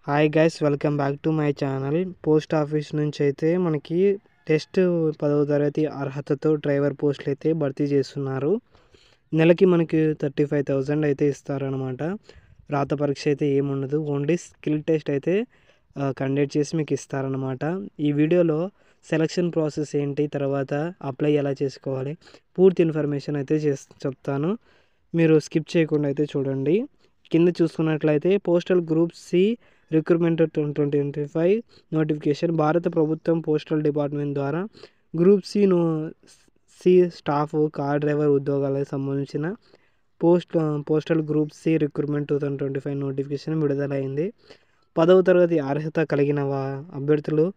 Hi guys, welcome back to my channel. Post office నుంచి అయితే మనకి టెస్ట్ 10వ తరగతి అర్హతతో డ్రైవర్ పోస్టులు అయితే భర్తీ చేస్తున్నారు. నెలకి మనకి 35,000 అయితే ఇస్తారనమాట. రాత పరీక్ష అయితే ఏముండదు, ఓన్లీ స్కిల్ టెస్ట్ అయితే కండక్ట్ చేసి మీకు ఇస్తారనమాట. ఈ వీడియోలో సెలక్షన్ ప్రాసెస్ ఏంటి, తర్వాత అప్లై ఎలా చేసుకోవాలి, పూర్తి ఇన్ఫర్మేషన్ అయితే చెప్తాను. మీరు స్కిప్ చేయకుండా అయితే చూడండి. కింద చూసుకున్నట్లయితే postal group C recruitment 2025 notification భారత ప్రభుత్వం పోస్టల్ డిపార్ట్మెంట్ ద్వారా group C staff car driver ఉద్యోగాలకు సంబంధించిన postal group C recruitment 2025 notification విడుదలైంది. 10వ తరగతి అర్హత కలిగిన అభ్యర్థులు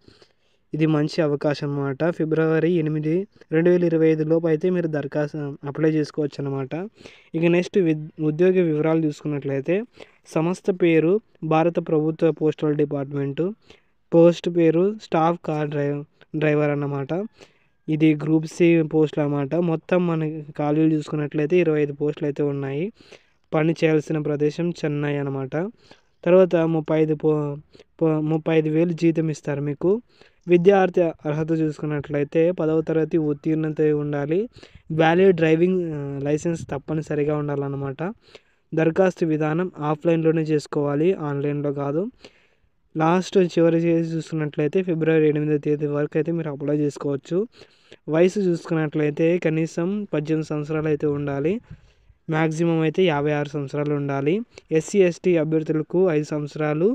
ఇది మంచి అవకాశం అన్నమాట. ఫిబ్రవరి 8, 2025 లోపు అయితే మీరు దరఖాస్తు అప్లై చేసుకోవచ్చు అనమాట. ఇక నెక్స్ట్ ఉద్యోగ వివరాలు చూసుకున్నట్లయితే సంస్థ పేరు భారత ప్రభుత్వ పోస్టల్ డిపార్ట్మెంటు, పోస్ట్ పేరు స్టాఫ్ కార్ డ్రైవర్ అన్నమాట. ఇది గ్రూప్ సి పోస్టులు అన్నమాట. మొత్తం మన ఖాళీలు చూసుకున్నట్లయితే 25 పోస్టులు అయితే ఉన్నాయి. పని చేయాల్సిన ప్రదేశం చెన్నై అన్నమాట. తర్వాత 35,000 జీతం ఇస్తారు మీకు. విద్యార్థి అర్హత చూసుకున్నట్లయితే 10వ తరగతి ఉత్తీర్ణత ఉండాలి. వ్యాలిడ్ డ్రైవింగ్ లైసెన్స్ తప్పనిసరిగా ఉండాలన్నమాట. దరఖాస్తు విధానం ఆఫ్లైన్లోనే చేసుకోవాలి, ఆన్లైన్లో కాదు. చివరి చూసుకున్నట్లయితే ఫిబ్రవరి 8వ తేదీ వరకు అయితే మీరు అప్లై చేసుకోవచ్చు. వయసు చూసుకున్నట్లయితే కనీసం 18 సంవత్సరాలు అయితే ఉండాలి. మ్యాక్సిమం అయితే 56 సంవత్సరాలు ఉండాలి. ఎస్సీ ఎస్టీ అభ్యర్థులకు 5 సంవత్సరాలు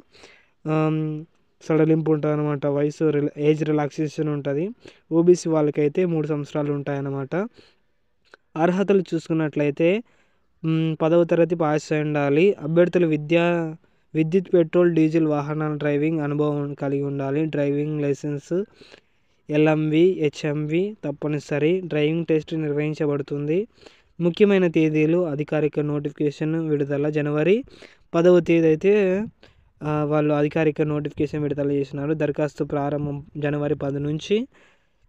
సడలింపు ఉంటుంది అనమాట. వయసు ఏజ్ రిలాక్సేషన్ ఉంటుంది. ఓబీసీ వాళ్ళకైతే 3 సంవత్సరాలు ఉంటాయన్నమాట. అర్హతలు చూసుకున్నట్లయితే 10వ తరగతి పాస్ అయి ఉండాలి. అభ్యర్థులు విద్యుత్, పెట్రోల్, డీజిల్ వాహనాల డ్రైవింగ్ అనుభవం కలిగి ఉండాలి. డ్రైవింగ్ లైసెన్స్ ఎల్ఎంవి, హెచ్ఎంవి తప్పనిసరి. డ్రైవింగ్ టెస్ట్ నిర్వహించబడుతుంది. ముఖ్యమైన తేదీలు అధికారిక నోటిఫికేషన్ విడుదల జనవరి 10వ తేదీ అయితే వాళ్ళు అధికారిక నోటిఫికేషన్ విడుదల చేసినారు. దరఖాస్తు ప్రారంభం జనవరి 10 నుంచి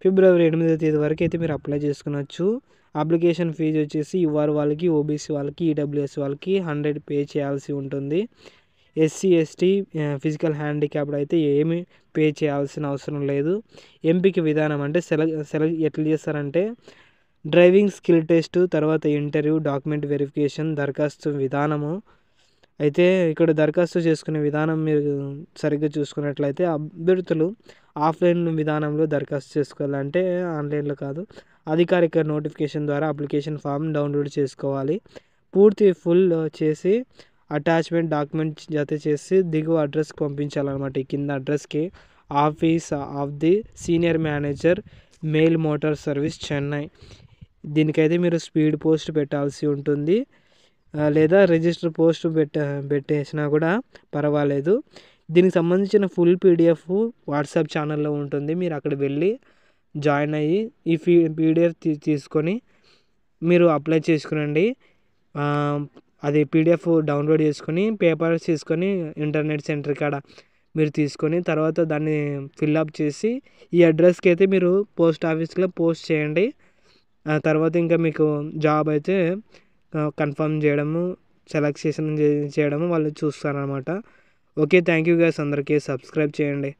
ఫిబ్రవరి 8వ తేదీ వరకు అయితే మీరు అప్లై చేసుకునవచ్చు. అప్లికేషన్ ఫీజు వచ్చేసి యూఆర్ వాళ్ళకి, ఓబీసీ వాళ్ళకి, ఈడబ్ల్యూఎస్ వాళ్ళకి 100 పే చేయాల్సి ఉంటుంది. ఎస్సీ ఎస్టీ ఫిజికల్ హ్యాండిక్యాప్డ్ అయితే ఏమి పే చేయాల్సిన అవసరం లేదు. ఎంపిక విధానం అంటే సెలెక్ట్ ఎట్లా చేస్తారంటే డ్రైవింగ్ స్కిల్ టెస్ట్, తర్వాత ఇంటర్వ్యూ, డాక్యుమెంట్ వెరిఫికేషన్. దరఖాస్తు విధానము అయితే ఇక్కడ దరఖాస్తు చేసుకునే విధానం మీరు సరిగ్గా చూసుకున్నట్లయితే అభ్యర్థులు ఆఫ్లైన్ విధానంలో దరఖాస్తు చేసుకోవాలంటే ఆన్లైన్లో కాదు. అధికారిక నోటిఫికేషన్ ద్వారా అప్లికేషన్ ఫామ్ డౌన్లోడ్ చేసుకోవాలి. పూర్తి ఫుల్ చేసి అటాచ్మెంట్ డాక్యుమెంట్ జత చేసి దిగువ అడ్రస్కి పంపించాలన్నమాట. ఈ కింద అడ్రస్కి office of the senior manager mail motor service Chennai. దీనికైతే మీరు స్పీడ్ పోస్ట్ పెట్టాల్సి ఉంటుంది, లేదా రిజిస్టర్ పోస్ట్ పెట్టేసినా కూడా పర్వాలేదు. దీనికి సంబంధించిన ఫుల్ పీడిఎఫ్ వాట్సాప్ ఛానల్లో ఉంటుంది. మీరు అక్కడ వెళ్ళి జాయిన్ అయ్యి ఈ పీడిఎఫ్ తీసుకొని మీరు అప్లై చేసుకునండి. అది పీడిఎఫ్ డౌన్లోడ్ చేసుకొని పేపర్స్ తీసుకొని ఇంటర్నెట్ సెంటర్ కాడ మీరు తీసుకొని తర్వాత దాన్ని ఫిల్అప్ చేసి ఈ అడ్రస్కి అయితే మీరు పోస్ట్ ఆఫీస్లో పోస్ట్ చేయండి. తర్వాత ఇంకా మీకు జాబ్ అయితే కన్ఫర్మ్ చేయడము, సెలెక్షన్ చేయడము వాళ్ళు చూస్తారనమాట. Okay, thank you guys. అందరికీ సబ్స్క్రైబ్ చేయండి.